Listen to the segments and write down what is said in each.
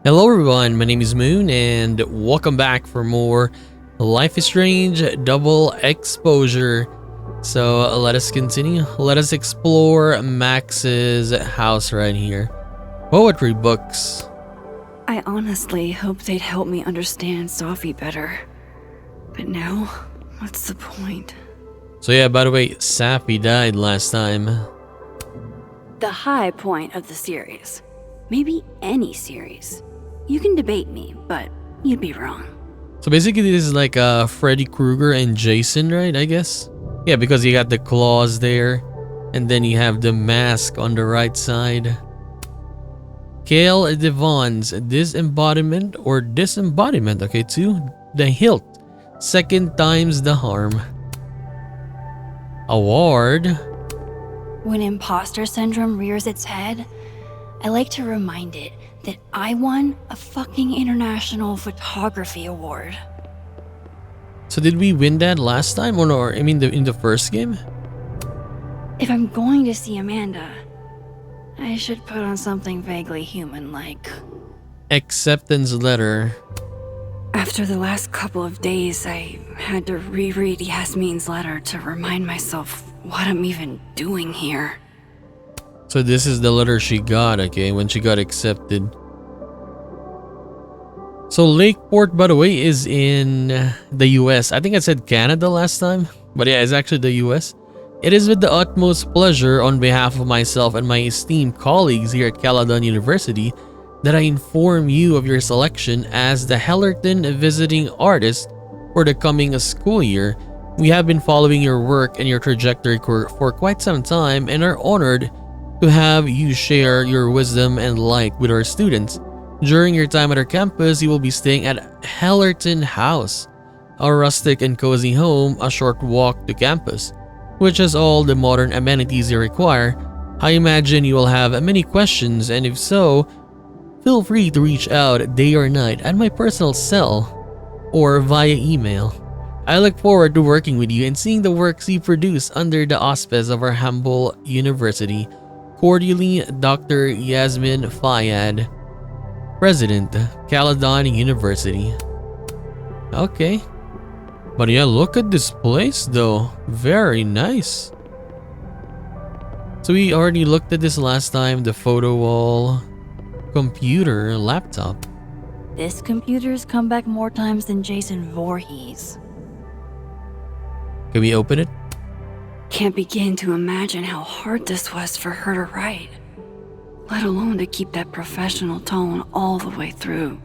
Hello everyone, my name is Moon and welcome back for more Life is Strange Double Exposure. So let us continue. Let us explore Max's house right here. Poetry books. I honestly hoped they'd help me understand Sophie better. But now, what's the point? So yeah, by the way, Safi died last time. The high point of the series. Maybe any series. You can debate me, but you'd be wrong. So basically this is like Freddy Krueger and Jason, right? I guess? Yeah, because you got the claws there. And then you have the mask on the right side. Kale Devon's disembodiment or disembodiment, okay, to the hilt. Second time's the harm. Award. When imposter syndrome rears its head, I like to remind it that I won a fucking international photography award. So did we win that last time or no? I mean in the first game? If I'm going to see Amanda, I should put on something vaguely human-like. Acceptance letter. After the last couple of days, I had to reread Yasmin's letter to remind myself what I'm even doing here. So this is the letter she got, okay, when she got accepted. So Lakeport, by the way, is in the US. I think I said Canada last time, but yeah, it's actually the US. It is with the utmost pleasure on behalf of myself and my esteemed colleagues here at Caledon University that I inform you of your selection as the Hellerton Visiting Artist for the coming school year. We have been following your work and your trajectory for quite some time and are honored to have you share your wisdom and light with our students. During your time at our campus, you will be staying at Hellerton House, a rustic and cozy home a short walk to campus, which has all the modern amenities you require. I imagine you will have many questions, and if so, feel free to reach out day or night at my personal cell or via email. I look forward to working with you and seeing the works you produce under the auspice of our humble university. Cordially, Dr. Yasmin Fayyad, President, Caledon University. Okay. But yeah, look at this place though. Very nice. So we already looked at this last time. The photo wall, computer, laptop. This computer's come back more times than Jason Voorhees. Can we open it? Can't begin to imagine how hard this was for her to write, let alone to keep that professional tone all the way through.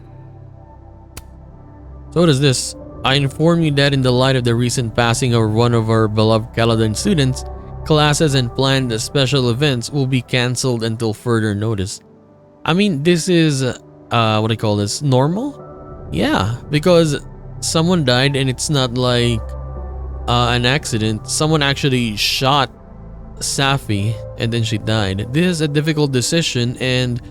So what is this? I inform you that in the light of the recent passing of one of our beloved Caledon students, classes and planned special events will be cancelled until further notice. I mean, this is, what do you call this, normal? Yeah, because someone died and it's not like an accident. Someone actually shot Safi and then she died. This is a difficult decision and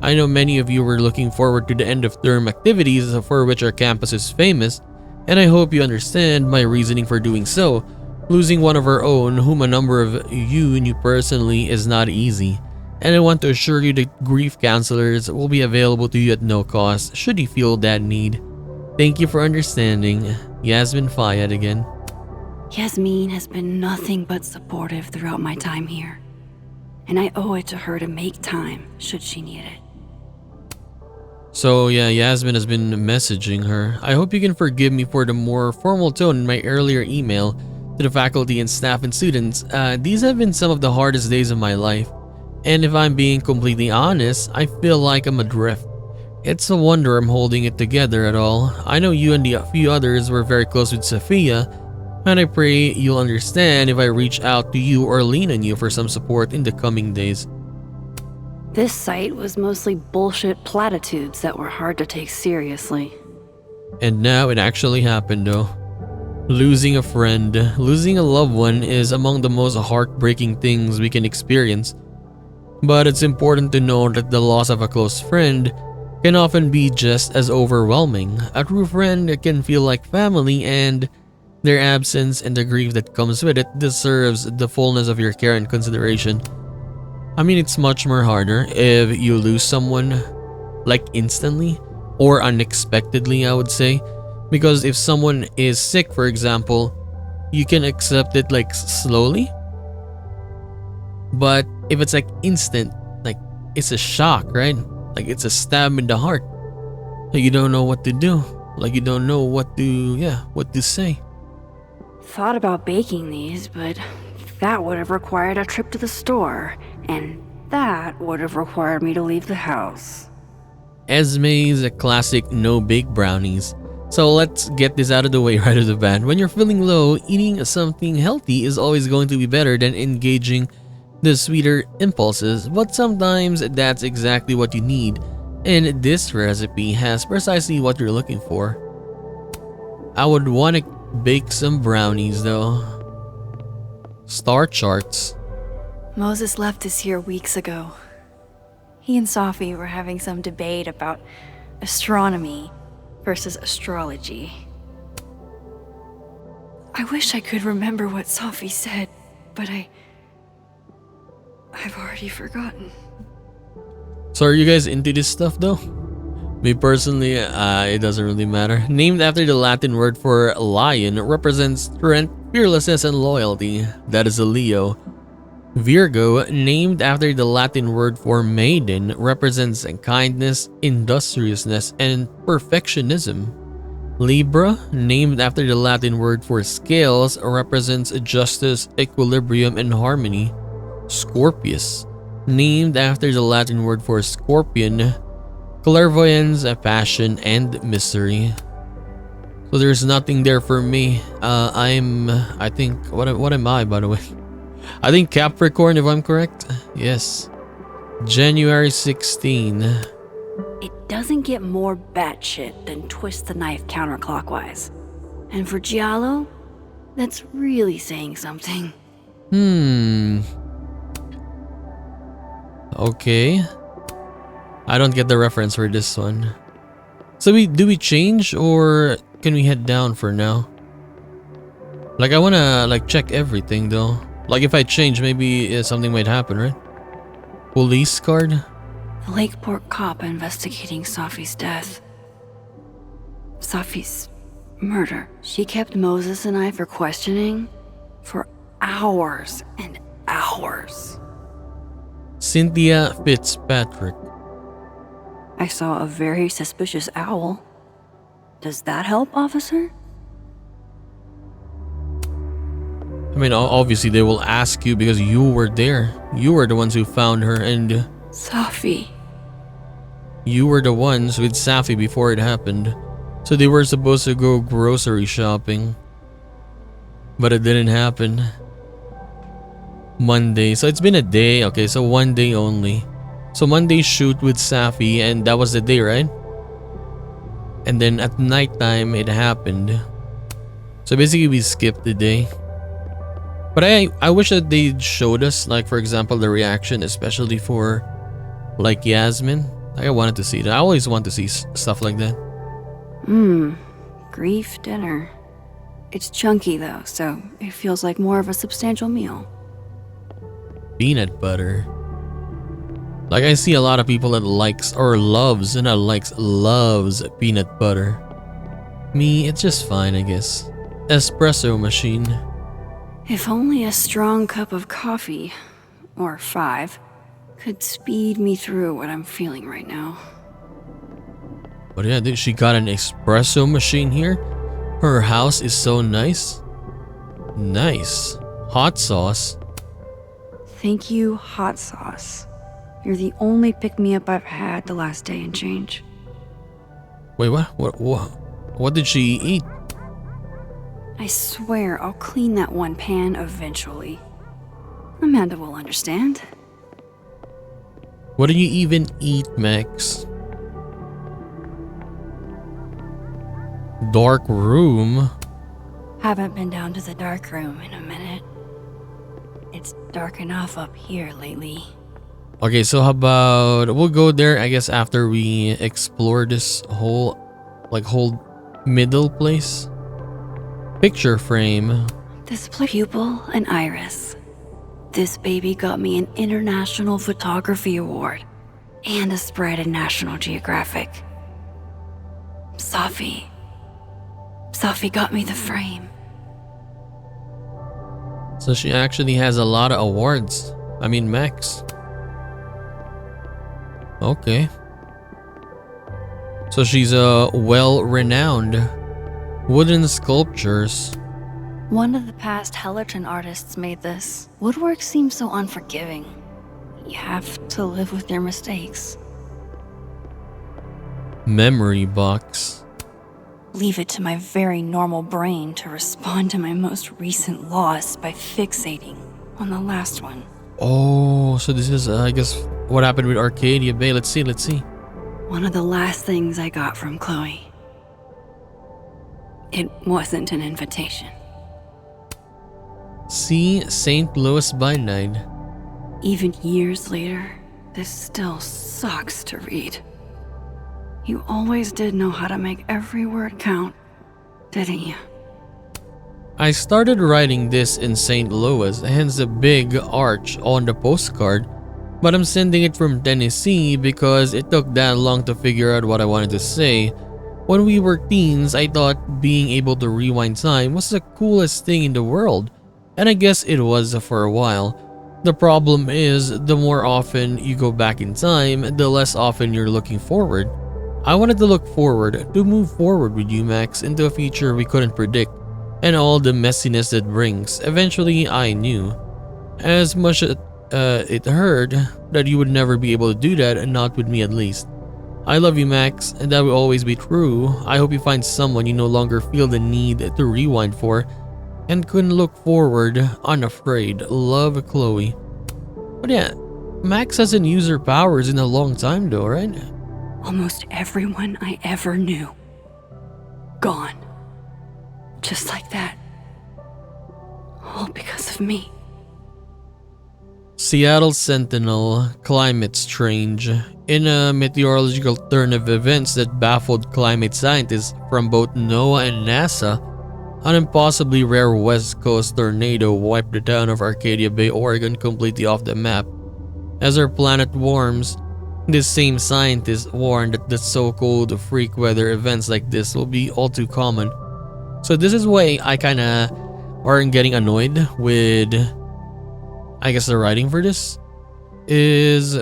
I know many of you were looking forward to the end of term activities for which our campus is famous, and I hope you understand my reasoning for doing so. Losing one of our own, whom a number of you knew personally, is not easy, and I want to assure you that grief counselors will be available to you at no cost should you feel that need. Thank you for understanding. Yasmin Fayyad again. Yasmin has been nothing but supportive throughout my time here, and I owe it to her to make time should she need it. So yeah, Yasmin has been messaging her. I hope you can forgive me for the more formal tone in my earlier email to the faculty and staff and students. These have been some of the hardest days of my life, and if I'm being completely honest, I feel like I'm adrift. It's a wonder I'm holding it together at all. I know you and the few others were very close with Sophia, and I pray you'll understand if I reach out to you or lean on you for some support in the coming days. This site was mostly bullshit platitudes that were hard to take seriously. And now it actually happened though. Losing a friend, losing a loved one is among the most heartbreaking things we can experience. But it's important to know that the loss of a close friend can often be just as overwhelming. A true friend can feel like family, and their absence and the grief that comes with it deserves the fullness of your care and consideration. I mean, it's much more harder if you lose someone like instantly or unexpectedly, I would say. Because if someone is sick, for example, you can accept it like slowly. But if it's like instant, like it's a shock, right? Like it's a stab in the heart. Like you don't know what to do. Like you don't know what to say. Thought about baking these, but that would have required a trip to the store, and that would have required me to leave the house. Esme's a classic no-bake brownies. So let's get this out of the way right off the bat. When you're feeling low, eating something healthy is always going to be better than engaging the sweeter impulses, but sometimes that's exactly what you need, and this recipe has precisely what you're looking for. I would want to bake some brownies though. Star charts. Moses left this here weeks ago. He and Safi were having some debate about astronomy versus astrology. I wish I could remember what Safi said, but I've already forgotten. So are you guys into this stuff though? Me personally, it doesn't really matter. Named after the Latin word for lion, represents strength, fearlessness, and loyalty. That is a Leo. Virgo, named after the Latin word for maiden, represents kindness, industriousness, and perfectionism. Libra, named after the Latin word for scales, represents justice, equilibrium, and harmony. Scorpius, named after the Latin word for scorpion, clairvoyance, passion, and mystery. So there's nothing there for me. I think, what am I, by the way? I think Capricorn, if I'm correct. Yes. January 16. It doesn't get more batshit than twist the knife counterclockwise. And for Giallo, that's really saying something. Okay. I don't get the reference for this one. So do we change or can we head down for now? Like I wanna like check everything though. Like if I change, maybe something might happen, right? Police card? The Lakeport cop investigating Safi's death. Safi's murder. She kept Moses and I for questioning for hours and hours. Cynthia Fitzpatrick. I saw a very suspicious owl. Does that help, officer? I mean, obviously they will ask you because you were there. You were the ones who found her and Safi. you were the ones with Safi before it happened. So they were supposed to go grocery shopping. But it didn't happen. Monday. So it's been a day. Okay, so one day only. So Monday shoot with Safi and that was the day, right? And then at nighttime it happened. So basically we skipped the day. But I wish that they showed us, like for example, the reaction, especially for like Yasmin. Like I wanted to see that. I always want to see stuff like that. Grief dinner. It's chunky though, so it feels like more of a substantial meal. Peanut butter. Like I see a lot of people that likes or loves, and not likes, loves peanut butter. Me, it's just fine, I guess. Espresso machine. If only a strong cup of coffee, or 5, could speed me through what I'm feeling right now. But yeah, she got an espresso machine here. Her house is so nice. Nice. Hot sauce. Thank you, hot sauce. You're the only pick-me-up I've had the last day and change. Wait, what? What did she eat? I swear I'll clean that one pan eventually. Amanda will understand. What do you even eat, Max? Dark room? Haven't been down to the dark room in a minute. It's dark enough up here lately. Okay, so how about we'll go there, I guess, after we explore this whole middle place. Picture frame. Display pupil and iris. This baby got me an International Photography Award. and a spread in National Geographic. Safi got me the frame. So she actually has a lot of awards. I mean, Max. Okay. So she's a well-renowned wooden sculptures. One of the past Hellerton artists made this. Woodwork seems so unforgiving. You have to live with your mistakes. Memory box. Leave it to my very normal brain to respond to my most recent loss by fixating on the last one. Oh, so this is, I guess, what happened with Arcadia Bay. Let's see. One of the last things I got from Chloe. It wasn't an invitation. See St. Louis by night. Even years later, this still sucks to read. You always did know how to make every word count, didn't you? I started writing this in St. Louis, hence the big arch on the postcard, but I'm sending it from Tennessee because it took that long to figure out what I wanted to say. When we were teens, I thought being able to rewind time was the coolest thing in the world, and I guess it was for a while. The problem is, the more often you go back in time, the less often you're looking forward. I wanted to look forward, to move forward with you, Max, into a future we couldn't predict, and all the messiness it brings. Eventually, I knew. As much as it hurt, that you would never be able to do that, and not with me at least. I love you, Max, and that will always be true. I hope you find someone you no longer feel the need to rewind for, and can look forward unafraid. Love, Chloe. But yeah, Max hasn't used her powers in a long time though, right? Almost everyone I ever knew. Gone. Just like that. All because of me. Seattle Sentinel, climate strange. In a meteorological turn of events that baffled climate scientists from both NOAA and NASA, an impossibly rare West Coast tornado wiped the town of Arcadia Bay, Oregon completely off the map. As our planet warms, this same scientist warned that the so-called freak weather events like this will be all too common. So this is why I kinda aren't getting annoyed with, I guess, the writing for this is,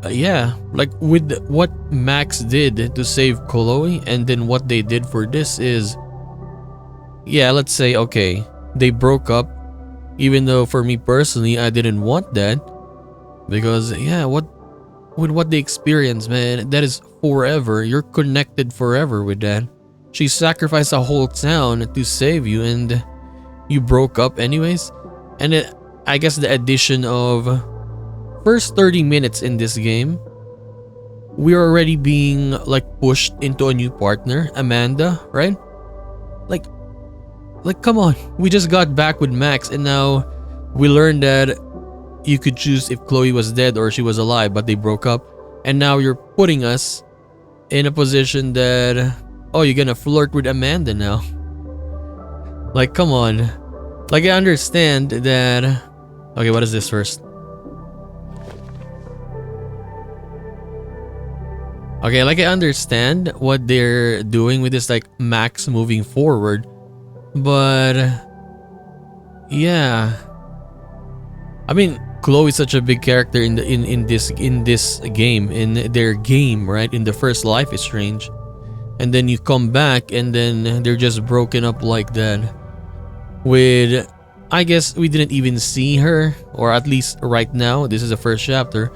yeah, like with what Max did to save Chloe and then what they did for this is, yeah, let's say, okay, they broke up, even though for me personally, I didn't want that, because yeah, with what they experienced, man, that is forever. You're connected forever with that. She sacrificed a whole town to save you, and you broke up anyways. And I guess the addition of first 30 minutes in this game, we're already being like pushed into a new partner, Amanda, right? Like come on, we just got back with Max, and now we learned that you could choose if Chloe was dead or she was alive, but they broke up. And now you're putting us in a position that, oh, you're gonna flirt with Amanda now. Like, come on. Like, I understand that. Okay, what is this first? Okay, like, I understand what they're doing with this, like, Max moving forward. But yeah, I mean, Chloe's such a big character in this game, in their game, right? In the first Life is Strange, and then you come back and then they're just broken up like that. With, I guess we didn't even see her, or at least right now, this is the first chapter,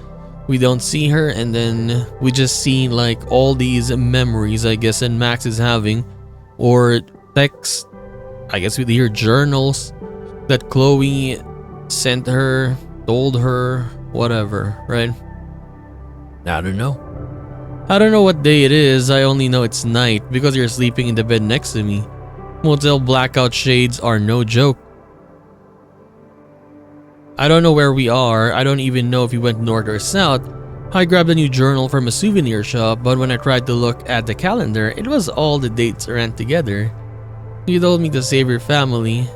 we don't see her, and then we just see like all these memories, I guess, and Max is having, or text, I guess with your journals that Chloe sent her, told her, whatever, right? I don't know. I don't know what day it is, I only know it's night because you're sleeping in the bed next to me. Motel blackout shades are no joke. I don't know where we are, I don't even know if we went north or south. I grabbed a new journal from a souvenir shop, but when I tried to look at the calendar, it was all the dates ran together. You told me to save your family,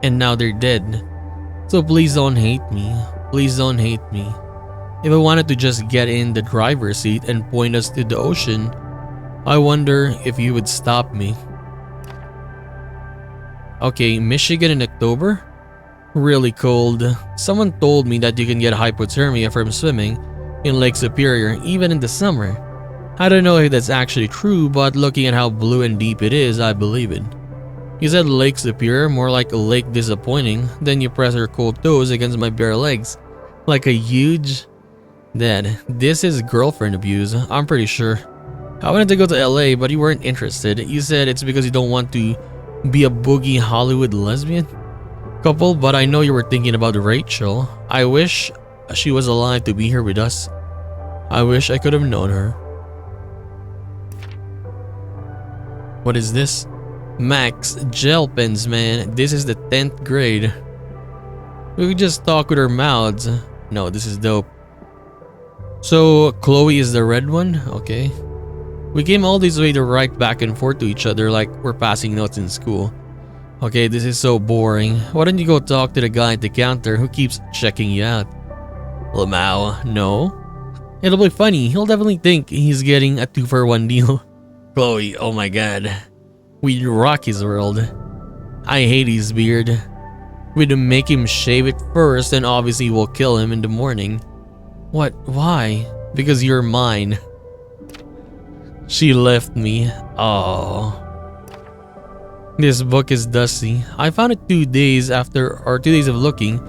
and now they're dead. So please don't hate me. Please don't hate me. If I wanted to just get in the driver's seat and point us to the ocean, I wonder if you would stop me. Okay, Michigan in October? Really cold. Someone told me that you can get hypothermia from swimming in Lake Superior even in the summer. I don't know if that's actually true, but looking at how blue and deep it is, I believe it. You said Lake Superior, more like a lake disappointing. Then you press her cold toes against my bare legs. Like a huge... Dad, this is girlfriend abuse, I'm pretty sure. I wanted to go to LA, but you weren't interested. You said it's because you don't want to be a boogie Hollywood lesbian couple, but I know you were thinking about Rachel. I wish she was alive to be here with us. I wish I could have known her. What is this? Max gel pens, man. This is the 10th grade. We could just talk with our mouths. No, this is dope. So Chloe is the red one? Okay. We came all this way to write back and forth to each other like we're passing notes in school. Okay, this is so boring. Why don't you go talk to the guy at the counter who keeps checking you out? Lamau, no. It'll be funny. He'll definitely think he's getting a 2-for-1 deal. Chloe, oh my god. We'd rock his world. I hate his beard. We'd make him shave it first and obviously we'll kill him in the morning. What? Why? Because you're mine. She left me. Oh. This book is dusty. I found it 2 days after, or 2 days of looking.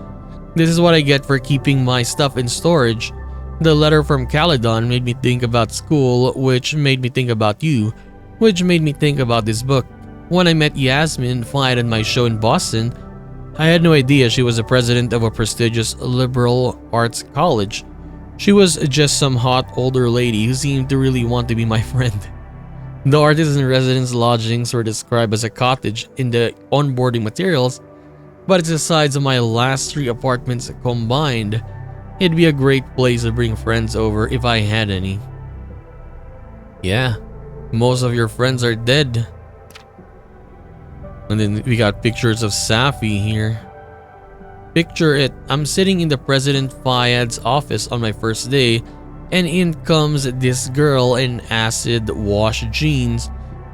This is what I get for keeping my stuff in storage. The letter from Caledon made me think about school, which made me think about you, which made me think about this book. When I met Yasmin Fine at my show in Boston, I had no idea she was the president of a prestigious liberal arts college. She was just some hot older lady who seemed to really want to be my friend. The artist in residence lodgings were described as a cottage in the onboarding materials, but it's the size of my last 3 apartments combined. It'd be a great place to bring friends over if I had any. Yeah, most of your friends are dead. And then we got pictures of Safi here. Picture it, I'm sitting in the President Fayyad's office on my first day, and in comes this girl in acid wash jeans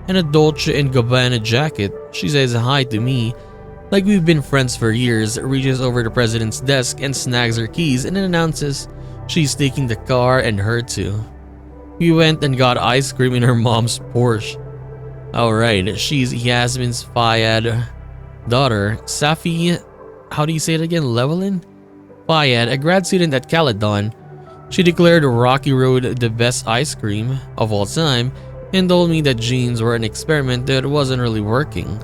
and a Dolce & Gabbana jacket. She says hi to me, like we've been friends for years, reaches over the president's desk and snags her keys and then announces she's taking the car and her too. We went and got ice cream in her mom's Porsche. Alright, she's Yasmin's Fayyad daughter, Safi. How do you say it again? Llewellyn? Fayyad, a grad student at Caledon. She declared Rocky Road the best ice cream of all time and told me that jeans were an experiment that wasn't really working.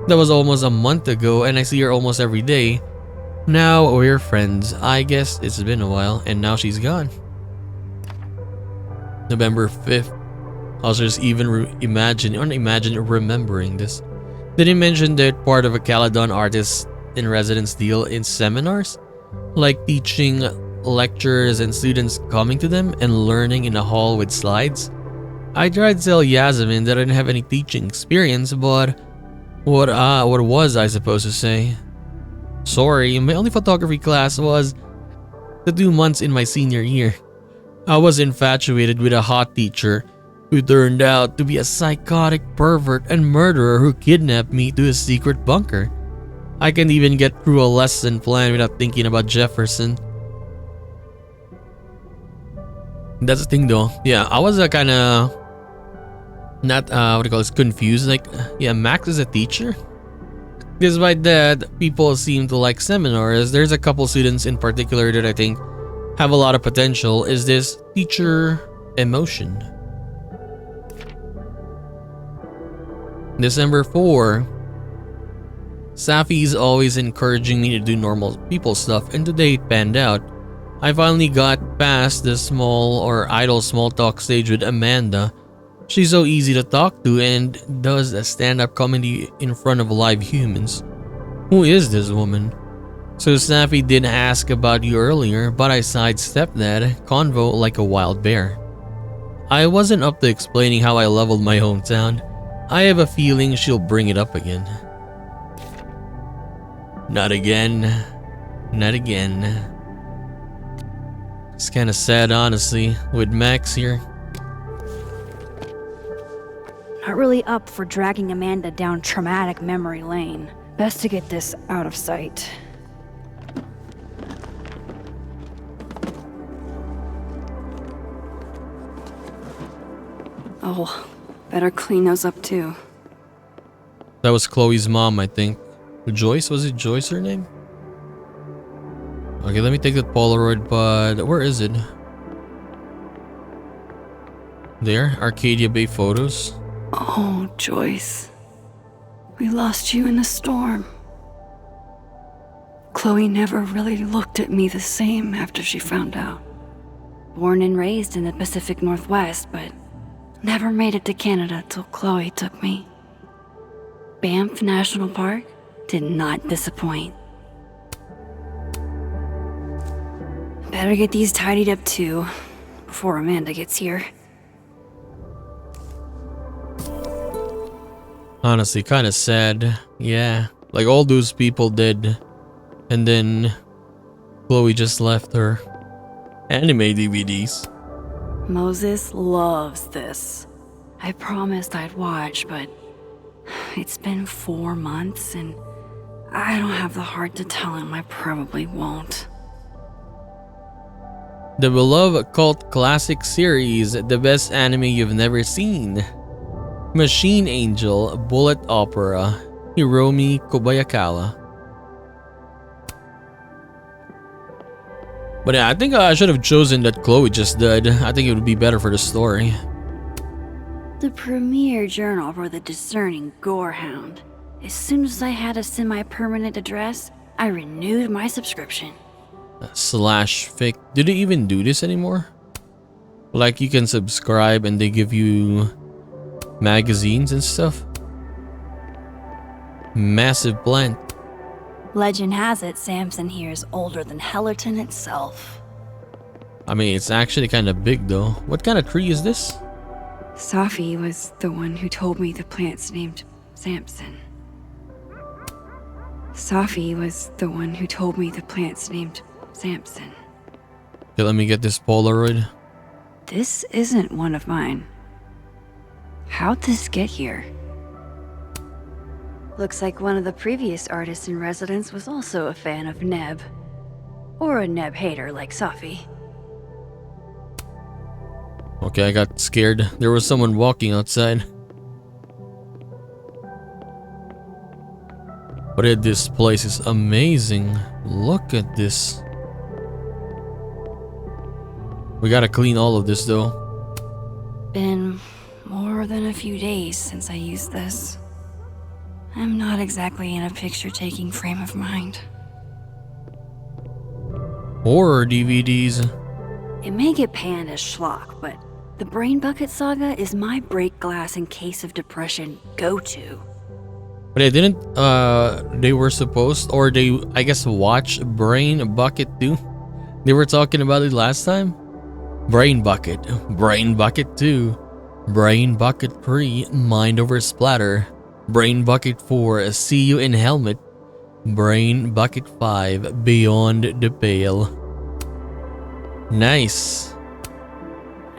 That was almost a month ago and I see her almost every day. Now we're friends. I guess it's been a while and now she's gone. November 5th. I was just even imagine remembering this. Did he mention that part of a Caledon artist in residence deal in seminars? Like teaching lectures and students coming to them and learning in a hall with slides? I tried to tell Yasmin that I didn't have any teaching experience, but what was I supposed to say? Sorry, my only photography class was the 2 months in my senior year. I was infatuated with a hot teacher who turned out to be a psychotic pervert and murderer who kidnapped me to a secret bunker. I can't even get through a lesson plan without thinking about Jefferson. That's the thing though. Yeah, I was kinda not what do you call this, confused. Like, yeah, Max is a teacher. Despite that, people seem to like seminars. There's a couple students in particular that I think have a lot of potential. Is this teacher emotion? December 4. Safi's always encouraging me to do normal people stuff, and today it panned out. I finally got past the idle small talk stage with Amanda. She's so easy to talk to and does a stand-up comedy in front of live humans. Who is this woman? So Safi did ask about you earlier, but I sidestepped that convo like a wild bear. I wasn't up to explaining how I leveled my hometown. I have a feeling she'll bring it up again. Not again. Not again. It's kind of sad, honestly, with Max here. Not really up for dragging Amanda down traumatic memory lane. Best to get this out of sight. Oh, better clean those up too. That was Chloe's mom, I think. Joyce? Was it Joyce her name? Okay, let me take that Polaroid, but where is it? There, Arcadia Bay photos. Oh, Joyce. We lost you in the storm. Chloe never really looked at me the same after she found out. Born and raised in the Pacific Northwest, but never made it to Canada till Chloe took me. Banff National Park did not disappoint. Better get these tidied up too, before Amanda gets here. Honestly, kind of sad. Yeah, like all those people did. And then Chloe just left her anime DVDs. Moses loves this. I promised I'd watch, but it's been 4 months and I don't have the heart to tell him I probably won't. The beloved cult classic series, the best anime you've never seen. Machine Angel Bullet Opera, Hiromi Kobayakawa. But yeah, I think I should have chosen that Chloe just did. I think it would be better for the story. The premier journal for the discerning gorehound. As soon as I had a semi-permanent address, I renewed my subscription. /fic. Do they even do this anymore? Like you can subscribe and they give you magazines and stuff? Massive plant. Legend has it Samson here is older than Hellerton itself. I mean, it's actually kind of big though. What kind of tree is this? Safi was the one who told me the plant's named Samson. Safi was the one who told me the plant's named Samson. Okay, let me get this Polaroid. This isn't one of mine. How'd this get here? Looks like one of the previous artists in residence was also a fan of Neb. Or a Neb hater like Safi. Okay, I got scared. There was someone walking outside. But this place is amazing. Look at this. We gotta clean all of this though. Been more than a few days since I used this. I'm not exactly in a picture-taking frame of mind. Horror DVDs. It may get panned as schlock, but the Brain Bucket Saga is my break glass in case of depression go-to. But they were supposed, or they, I guess, watch Brain Bucket too? They were talking about it last time? Brain Bucket 2, Brain Bucket 3, Mind Over Splatter, Brain Bucket 4, See You in Helmet, Brain Bucket 5, Beyond the Pale. Nice.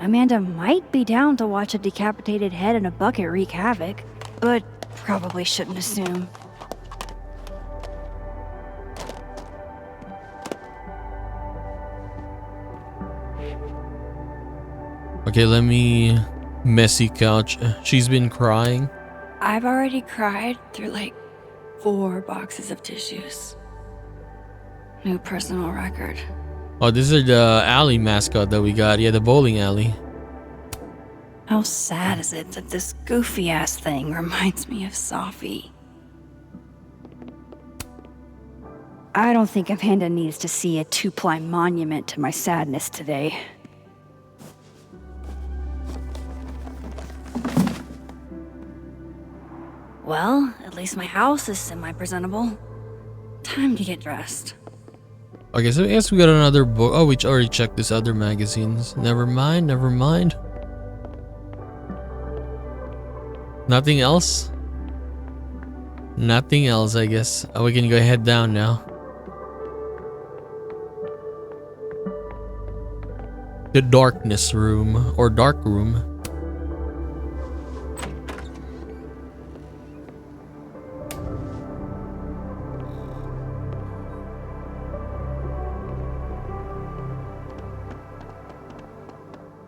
Amanda might be down to watch a decapitated head in a bucket wreak havoc, but probably shouldn't assume. Okay, let me... Messy couch. She's been crying. I've already cried through like 4 boxes of tissues. New personal record. Oh, this is the alley mascot that we got. Yeah, the bowling alley. How sad is it that this goofy-ass thing reminds me of Safi? I don't think Amanda needs to see a 2-ply monument to my sadness today. Well, at least my house is semi-presentable. Time to get dressed. Okay, so I guess we got another book. Oh, we already checked this other magazines. Never mind, never mind. Nothing else? Nothing else, I guess. Oh, we can go head down now. The darkness room or dark room.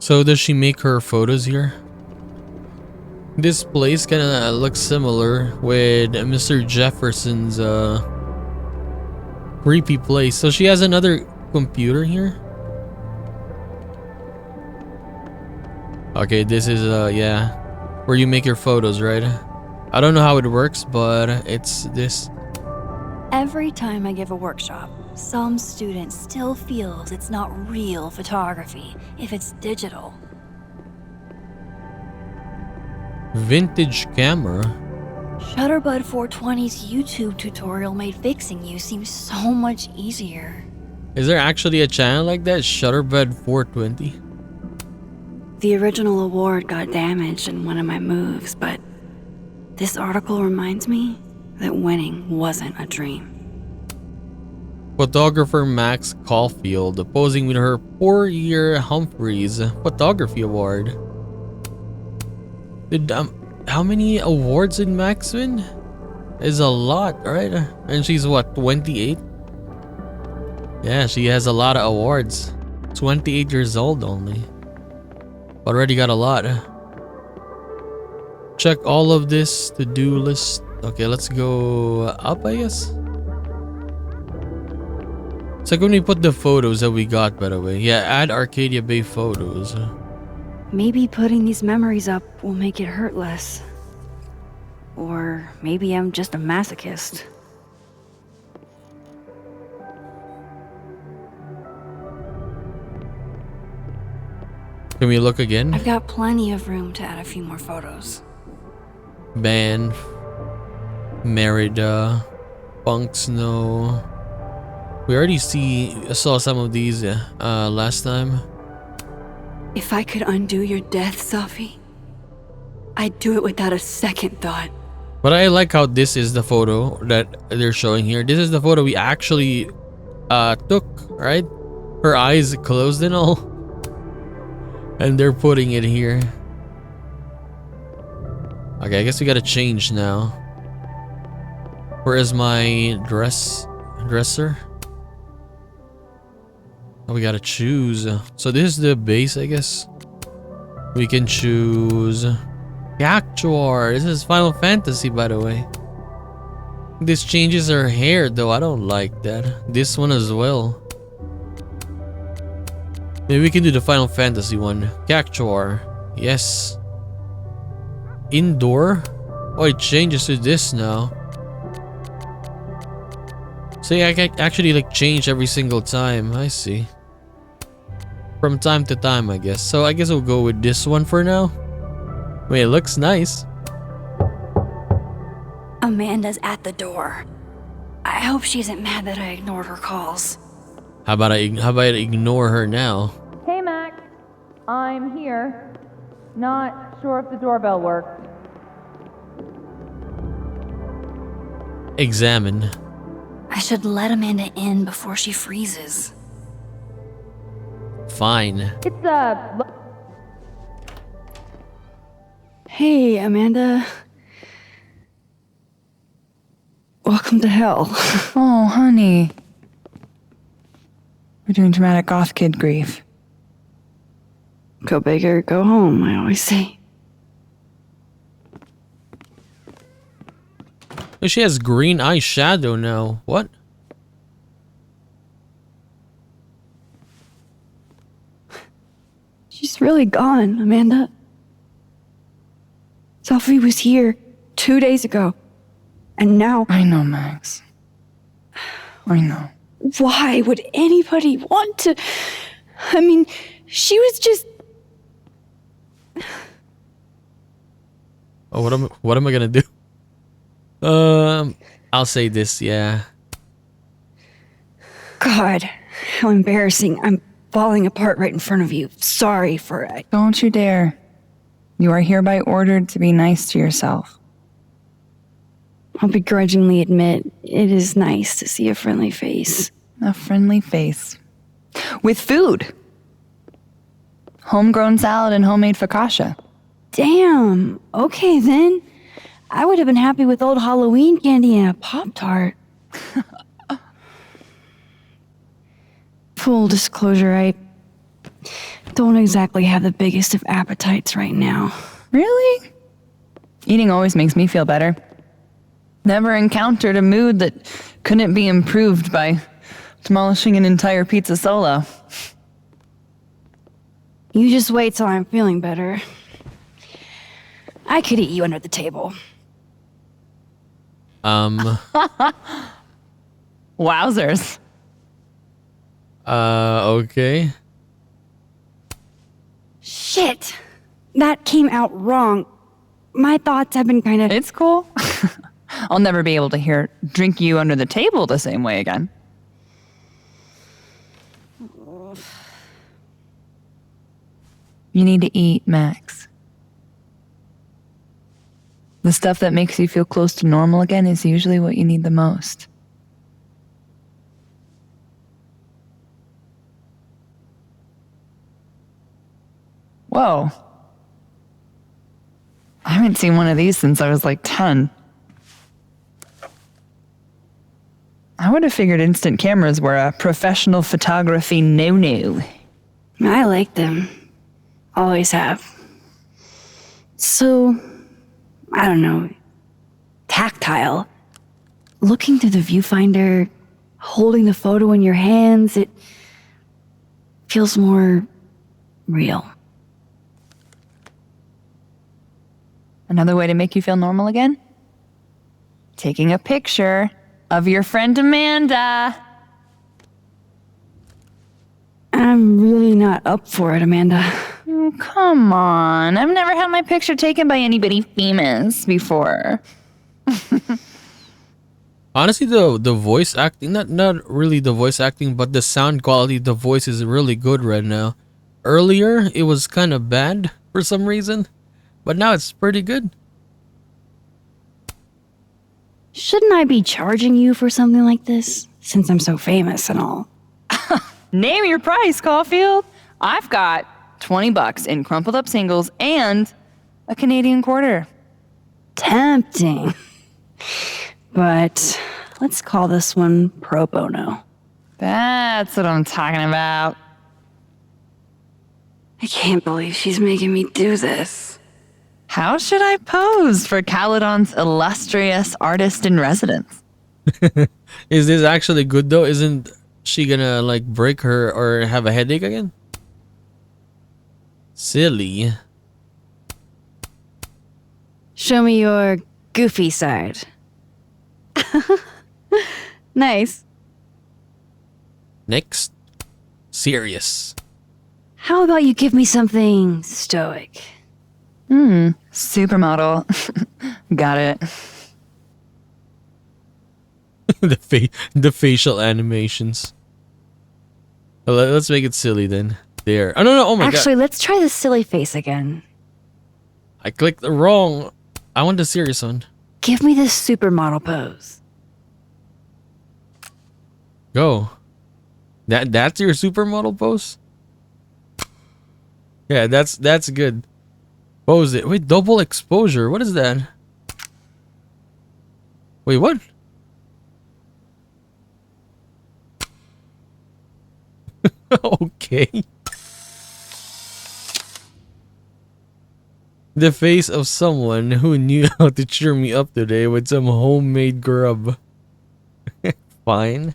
So does she make her photos here? This place kind of looks similar with Mr. Jefferson's creepy place. So she has another computer here. Okay, this is yeah, where you make your photos, right? I don't know how it works, but it's this. Every time I give a workshop, some student still feels it's not real photography if it's digital. Vintage camera. Shutterbud 420's YouTube tutorial made fixing you seem so much easier. Is there actually a channel like that? Shutterbud 420? The original award got damaged in one of my moves, but this article reminds me that winning wasn't a dream. Photographer Max Caulfield posing with her 4-year Humphreys Photography Award. Did, how many awards did Max win? Is a lot, right? And she's what, 28? Yeah, she has a lot of awards. 28 years old only. Already got a lot. Check all of this to-do list. Okay, let's go up, I guess. It's like when we put the photos that we got, by the way. Yeah, add Arcadia Bay photos. Maybe putting these memories up will make it hurt less. Or maybe I'm just a masochist. Can we look again? I've got plenty of room to add a few more photos. Banff, Merida, Punk Snow. We already saw some of these last time. If I could undo your death, Safi, I'd do it without a second thought. But I like how this is the photo that they're showing here. This is the photo we actually took, right? Her eyes closed and all. And they're putting it here. Okay, I guess we gotta change now. Where is my dresser? Oh, we gotta choose. So this is the base, I guess. We can choose Cactuar. This is Final Fantasy, by the way. This changes her hair, though. I don't like that. This one as well. Maybe we can do the Final Fantasy one. Cactuar. Yes. Indoor. Oh, it changes to this now. So yeah, I can actually like change every single time. I see. From time to time, I guess. So I guess we'll go with this one for now. Wait, it looks nice. Amanda's at the door. I hope she isn't mad that I ignored her calls. How about I ignore her now? Hey Max, I'm here. Not sure if the doorbell worked. Examine. I should let Amanda in before she freezes. Fine. It's Hey, Amanda. Welcome to hell. Oh, honey. We're doing dramatic goth kid grief. Go big or go home, I always say. Oh, she has green eyeshadow now. What? She's really gone, Amanda. Sophie was here 2 days ago. And now, I know, Max. I know. why would anybody want to? I mean, she was just. Oh, what am I gonna do? I'll say this, yeah. God, how embarrassing. I'm falling apart right in front of you. Sorry for it. Don't you dare. You are hereby ordered to be nice to yourself. I'll begrudgingly admit it is nice to see a friendly face. A friendly face. With food. Homegrown salad and homemade focaccia. Damn. Okay then. I would have been happy with old Halloween candy and a Pop-Tart. Full disclosure, I don't exactly have the biggest of appetites right now. Really? Eating always makes me feel better. Never encountered a mood that couldn't be improved by demolishing an entire pizza solo. You just wait till I'm feeling better. I could eat you under the table. Wowzers. Okay. Shit! That came out wrong. My thoughts have been kind of... It's cool. I'll never be able to drink you under the table the same way again. You need to eat, Max. The stuff that makes you feel close to normal again is usually what you need the most. Whoa. I haven't seen one of these since I was like 10. I would have figured instant cameras were a professional photography no-no. I like them. Always have. So, I don't know, tactile. Looking through the viewfinder, holding the photo in your hands, it feels more real. Another way to make you feel normal again? Taking a picture of your friend Amanda. I'm really not up for it, Amanda. Oh, come on. I've never had my picture taken by anybody famous before. Honestly, the voice acting, not really the voice acting, but the sound quality, the voice is really good right now. Earlier, it was kind of bad for some reason, but now it's pretty good. Shouldn't I be charging you for something like this, since I'm so famous and all? Name your price, Caulfield. I've got $20 in crumpled up singles and a Canadian quarter. Tempting. But let's call this one pro bono. That's what I'm talking about. I can't believe she's making me do this. How should I pose for Caledon's illustrious artist in residence? Is this actually good though? Isn't she gonna like break her or have a headache again? Silly. Show me your goofy side. Nice. Next, serious. How about you give me something stoic? Supermodel. Got it. the facial animations. Well, let's make it silly then. There. Oh no! Oh my god! Actually, let's try the silly face again. I clicked the wrong. I want the serious one. Give me the supermodel pose. Go. That's your supermodel pose? Yeah, that's good. Pose it. Wait, double exposure. What is that? Wait, what? Okay. The face of someone who knew how to cheer me up today with some homemade grub. Fine.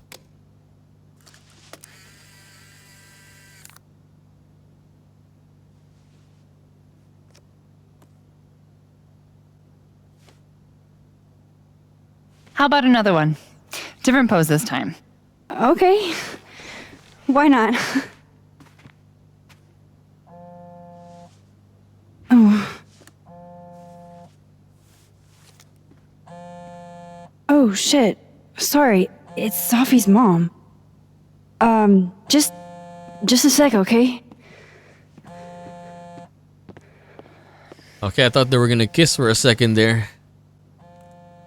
How about another one? Different pose this time. Okay. Why not? Oh, shit. Sorry, it's Sophie's mom. Just a sec, okay? Okay, I thought they were gonna kiss for a second there.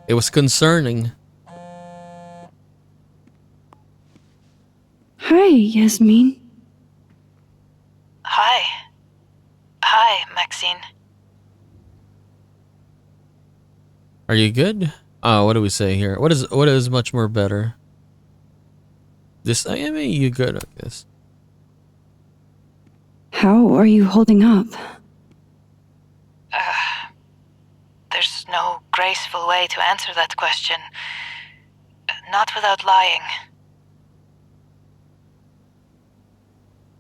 It was concerning. Hi, Yasmin. Hi. Maxine. Are you good? What do we say here? What is much more better? This, I mean, you good, I guess. How are you holding up? There's no graceful way to answer that question. Not without lying.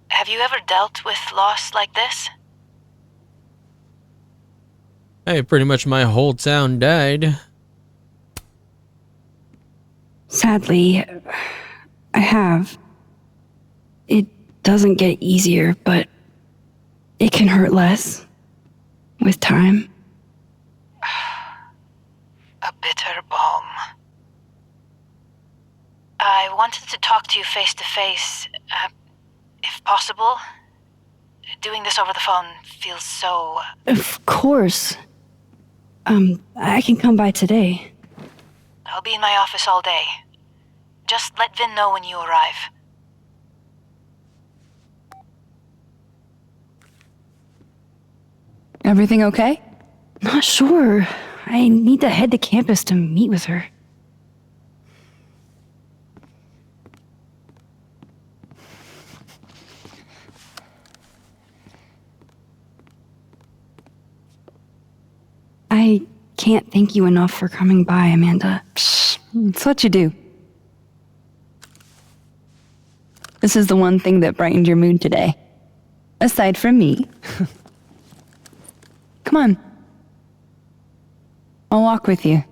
Have you ever dealt with loss like this? Hey, pretty much my whole town died. Sadly, I have. It doesn't get easier, but it can hurt less with time. A bitter balm. I wanted to talk to you face to face, if possible. Doing this over the phone feels so... Of course. I can come by today. I'll be in my office all day. Just let Vin know when you arrive. Everything okay? Not sure. I need to head to campus to meet with her. I can't thank you enough for coming by, Amanda. Psh, it's what you do. This is the one thing that brightened your mood today. Aside from me. Come on. I'll walk with you.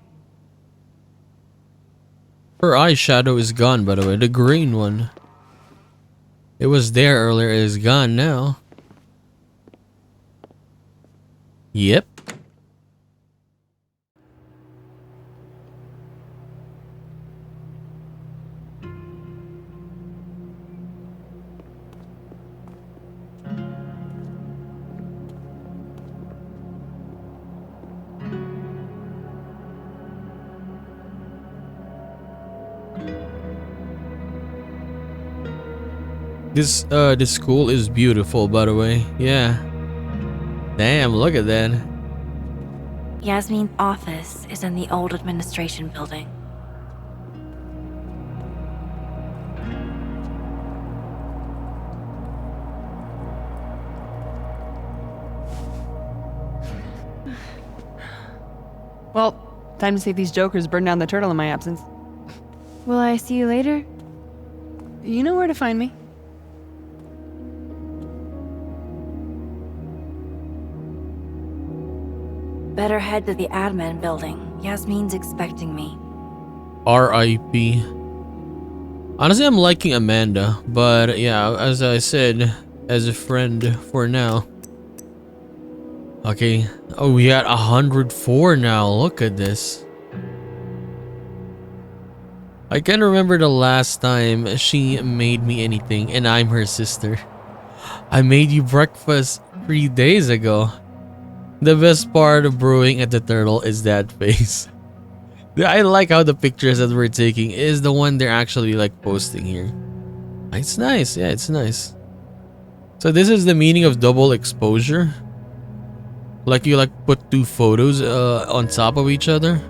Her eyeshadow is gone, by the way. The green one. It was there earlier. It is gone now. Yep. This school is beautiful, by the way. Yeah. Damn, look at that. Yasmin's office is in the old administration building. Well, time to see if these jokers burn down the turtle in my absence. Will I see you later? You know where to find me. Better head to the admin building. Yasmin's expecting me. R.I.P. Honestly, I'm liking Amanda, but yeah, as I said, as a friend for now. Okay. Oh, we got 104 now. Look at this. I can't remember the last time she made me anything, and I'm her sister. I made you breakfast 3 days ago. The best part of brewing at the turtle is that face. I like how the pictures that we're taking is the one they're actually like posting here. It's nice. Yeah, it's nice. So this is the meaning of double exposure. Like you like put two photos on top of each other.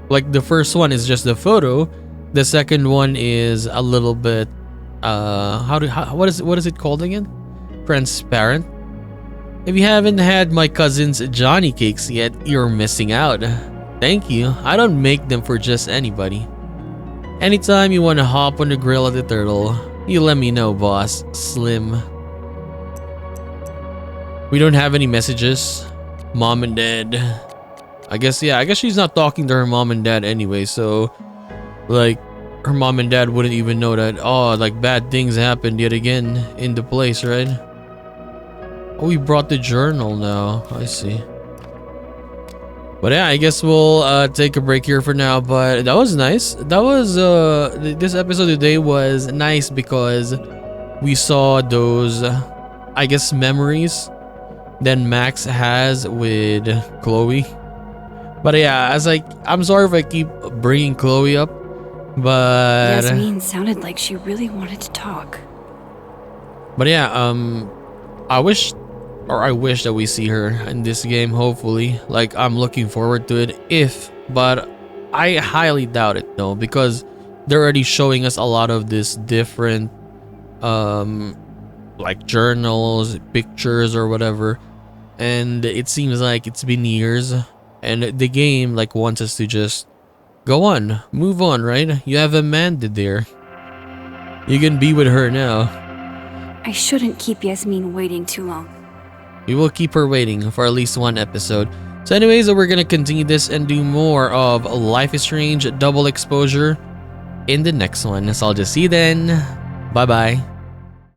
Like the first one is just the photo. The second one is a little bit what is it called again? Transparent. If you haven't had my cousin's Johnny cakes yet, you're missing out. Thank you. I don't make them for just anybody. Anytime you want to hop on the grill at the turtle, you let me know, boss. Slim. We don't have any messages. Mom and dad. I guess she's not talking to her mom and dad anyway, so like her mom and dad wouldn't even know that, oh, like bad things happened yet again in the place, right? Oh, we brought the journal now. I see. But yeah, I guess we'll take a break here for now. But that was nice. That was this episode today was nice because we saw those, I guess, memories that Max has with Chloe. But yeah, I'm sorry if I keep bringing Chloe up, but Yasmin sounded like she really wanted to talk. But yeah, I wish or I wish that we see her in this game, hopefully. Like, I'm looking forward to it but I highly doubt it though, because they're already showing us a lot of this different like journals, pictures or whatever, and it seems like it's been years, and the game like wants us to just go on, move on, right? You have Amanda there, you can be with her now. I shouldn't keep Yasmin waiting too long. We will keep her waiting for at least one episode. So anyways, we're gonna continue this and do more of Life is Strange Double Exposure in the next one. So I'll just see you then. Bye bye.